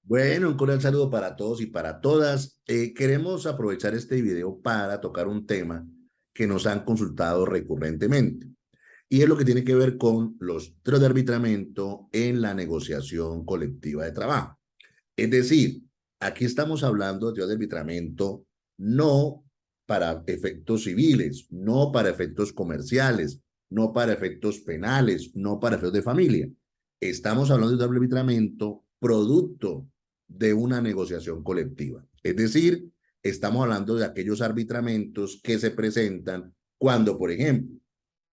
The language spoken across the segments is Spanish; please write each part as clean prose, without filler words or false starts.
Bueno, un cordial saludo para todos y para todas. Queremos aprovechar este video para tocar un tema que nos han consultado recurrentemente y es lo que tiene que ver con los términos de arbitramiento en la negociación colectiva de trabajo. Es decir, aquí estamos hablando de teoría de arbitramiento no para efectos civiles, no para efectos comerciales, no para efectos penales, no para efectos de familia. Estamos hablando de arbitramiento producto de una negociación colectiva. Es decir, estamos hablando de aquellos arbitramentos que se presentan cuando, por ejemplo,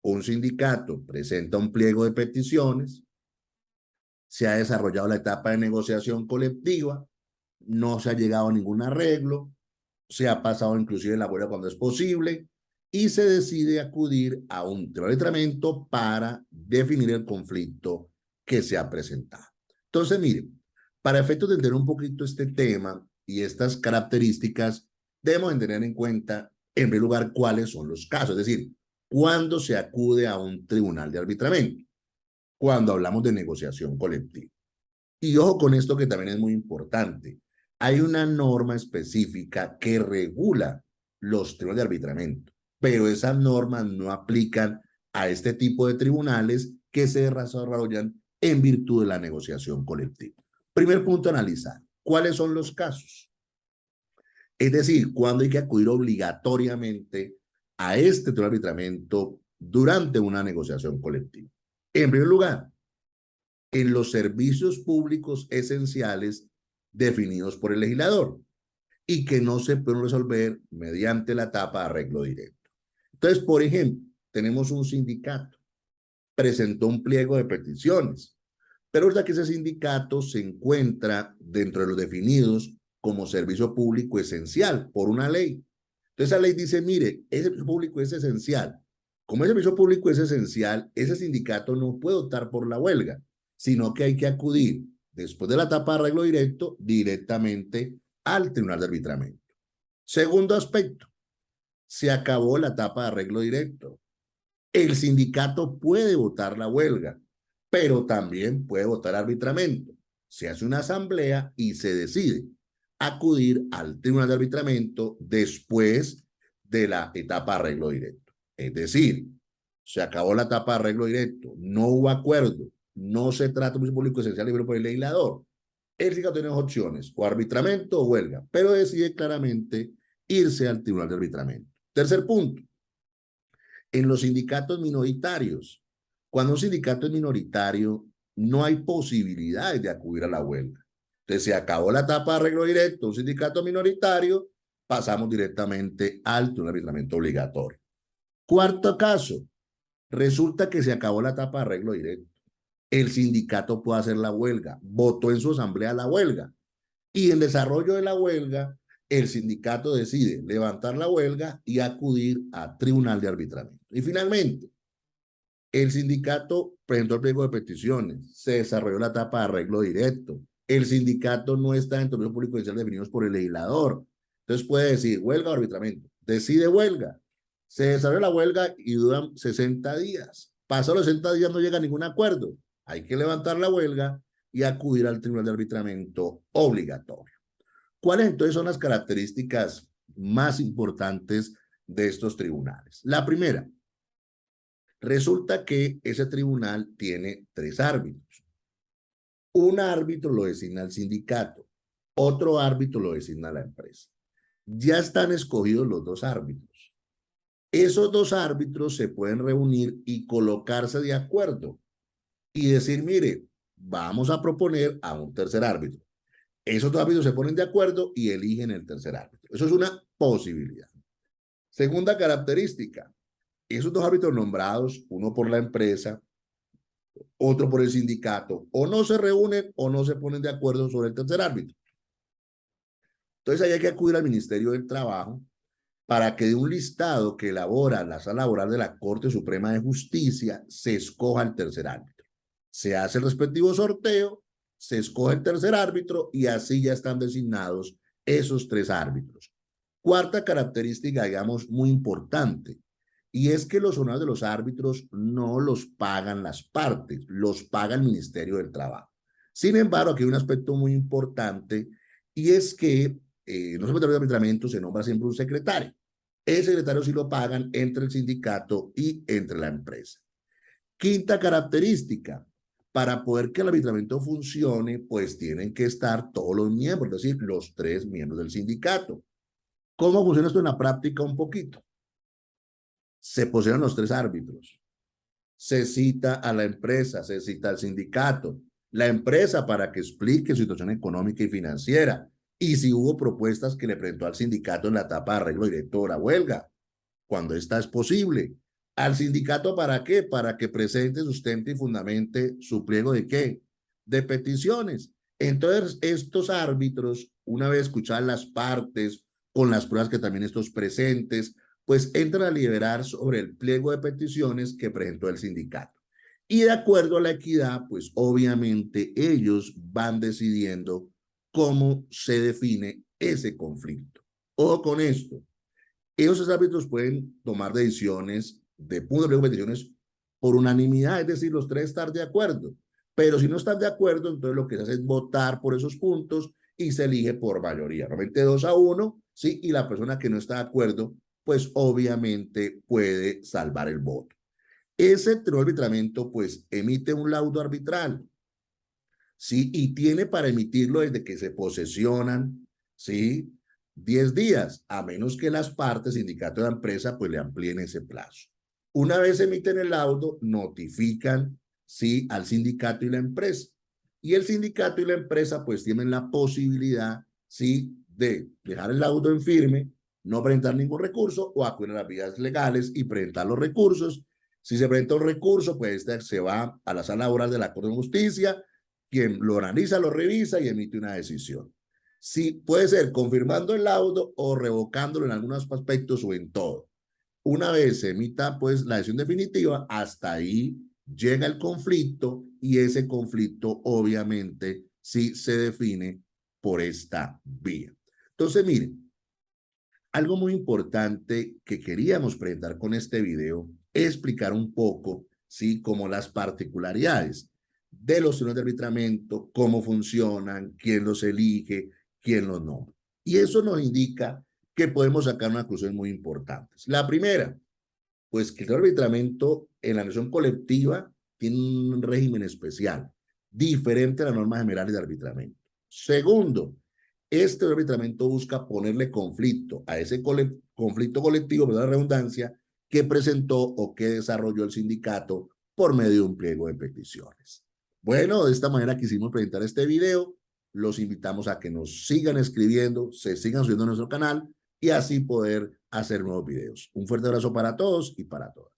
un sindicato presenta un pliego de peticiones, se ha desarrollado la etapa de negociación colectiva, no se ha llegado a ningún arreglo, se ha pasado inclusive la huelga cuando es posible y se decide acudir a un tratamiento para definir el conflicto que se ha presentado. Entonces, miren, para efectos de entender un poquito este tema y estas características, debemos tener en cuenta, en primer lugar, cuáles son los casos, es decir, cuándo se acude a un tribunal de arbitramiento, cuando hablamos de negociación colectiva. Y ojo con esto que también es muy importante. Hay una norma específica que regula los tribunales de arbitramiento, pero esas normas no aplican a este tipo de tribunales que se desarrollan en virtud de la negociación colectiva. Primer punto a analizar. ¿Cuáles son los casos? Es decir, cuándo hay que acudir obligatoriamente a este tribunal de arbitramiento durante una negociación colectiva. En primer lugar, en los servicios públicos esenciales definidos por el legislador y que no se pueden resolver mediante la etapa de arreglo directo. Entonces, por ejemplo, tenemos un sindicato, presentó un pliego de peticiones, pero es que ese sindicato se encuentra dentro de los definidos como servicio público esencial por una ley. Entonces, esa ley dice, mire, ese servicio público es esencial. Como ese servicio público es esencial, ese sindicato no puede optar por la huelga, sino que hay que acudir, después de la etapa de arreglo directo, directamente al tribunal de arbitramiento. Segundo aspecto, se acabó la etapa de arreglo directo. El sindicato puede votar la huelga, pero también puede votar arbitramiento. Se hace una asamblea y se decide acudir al tribunal de arbitramiento después de la etapa de arreglo directo. Es decir, se acabó la etapa de arreglo directo, no hubo acuerdo, no se trata de un servicio público esencial libre por el legislador. El sindicato tiene dos opciones, o arbitramiento o huelga, pero decide claramente irse al tribunal de arbitramiento. Tercer punto, en los sindicatos minoritarios. Cuando un sindicato es minoritario, no hay posibilidades de acudir a la huelga. Entonces, se acabó la etapa de arreglo directo, un sindicato minoritario, pasamos directamente al tribunal de arbitramiento obligatorio. Cuarto caso, resulta que se acabó la etapa de arreglo directo. El sindicato puede hacer la huelga, votó en su asamblea la huelga y en desarrollo de la huelga, el sindicato decide levantar la huelga y acudir a tribunal de arbitramiento. Y finalmente, el sindicato presentó el pliego de peticiones, se desarrolló la etapa de arreglo directo, el sindicato no está en términos públicos judiciales definidos por el legislador, entonces puede decir huelga o arbitramiento, decide huelga, se desarrolla la huelga y duran 60 días, pasó los 60 días no llega a ningún acuerdo, hay que levantar la huelga y acudir al tribunal de arbitramiento obligatorio. ¿Cuáles entonces son las características más importantes de estos tribunales? La primera, resulta que ese tribunal tiene tres árbitros. Un árbitro lo designa el sindicato, otro árbitro lo designa la empresa. Ya están escogidos los dos árbitros. Esos dos árbitros se pueden reunir y colocarse de acuerdo y decir, mire, vamos a proponer a un tercer árbitro. Esos dos árbitros se ponen de acuerdo y eligen el tercer árbitro. Eso es una posibilidad. Segunda característica, esos dos árbitros nombrados, uno por la empresa, otro por el sindicato, o no se reúnen o no se ponen de acuerdo sobre el tercer árbitro. Entonces ahí hay que acudir al Ministerio del Trabajo para que de un listado que elabora la Sala Laboral de la Corte Suprema de Justicia se escoja el tercer árbitro. Se hace el respectivo sorteo, se escoge el tercer árbitro y así ya están designados esos tres árbitros. Cuarta característica, digamos, muy importante, y es que los honorarios de los árbitros no los pagan las partes, los paga el Ministerio del Trabajo. Sin embargo, aquí hay un aspecto muy importante y es que los secretarios de arbitramiento se nombra siempre un secretario. El secretario sí lo pagan entre el sindicato y entre la empresa. Quinta característica, para poder que el arbitramiento funcione, pues tienen que estar todos los miembros, es decir, los 3 miembros del sindicato. ¿Cómo funciona esto en la práctica? Un poquito. Se posean los 3 árbitros. Se cita a la empresa, se cita al sindicato, la empresa para que explique su situación económica y financiera, y si hubo propuestas que le presentó al sindicato en la etapa de arreglo directo o la huelga, cuando esta es posible. ¿Al sindicato para qué? Para que presente, sustente y fundamente su pliego de qué? De peticiones. Entonces, estos árbitros, una vez escuchadas las partes, con las pruebas que también estos presentes, pues entran a liberar sobre el pliego de peticiones que presentó el sindicato. Y de acuerdo a la equidad, pues obviamente ellos van decidiendo cómo se define ese conflicto. Ojo con esto, esos árbitros pueden tomar decisiones de punto de peticiones por unanimidad, es decir, los 3 estar de acuerdo. Pero si no están de acuerdo, entonces lo que se hace es votar por esos puntos y se elige por mayoría, normalmente 2-1, ¿sí? Y la persona que no está de acuerdo, pues obviamente puede salvar el voto. Ese tribunal de arbitramiento, pues emite un laudo arbitral, ¿sí? Y tiene para emitirlo desde que se posesionan, ¿sí? 10 días, a menos que las partes, sindicato de la empresa, pues le amplíen ese plazo. Una vez emiten el laudo, notifican, ¿sí? Al sindicato y la empresa. Y el sindicato y la empresa, pues tienen la posibilidad, ¿sí? De dejar el laudo en firme, no presentar ningún recurso o acudir a las vías legales y presentar los recursos. Si se presenta un recurso, pues se va a la sala oral de la Corte de Justicia, quien lo analiza, lo revisa y emite una decisión. Sí, puede ser confirmando el laudo o revocándolo en algunos aspectos o en todo. Una vez se emita pues la decisión definitiva, hasta ahí llega el conflicto y ese conflicto obviamente sí se define por esta vía. Entonces, miren, algo muy importante que queríamos presentar con este video es explicar un poco, ¿sí? Como las particularidades de los tribunales de arbitramiento, cómo funcionan, quién los elige, quién los nombra. Y eso nos indica que podemos sacar unas conclusiones muy importantes. La primera, pues que el arbitramiento en la nación colectiva tiene un régimen especial, diferente a las normas generales de arbitramiento. Segundo, este arbitramiento busca ponerle conflicto a ese conflicto colectivo, perdón la redundancia, que presentó o que desarrolló el sindicato por medio de un pliego de peticiones. Bueno, de esta manera quisimos presentar este video. Los invitamos a que nos sigan escribiendo, se sigan subiendo a nuestro canal y así poder hacer nuevos videos. Un fuerte abrazo para todos y para todas.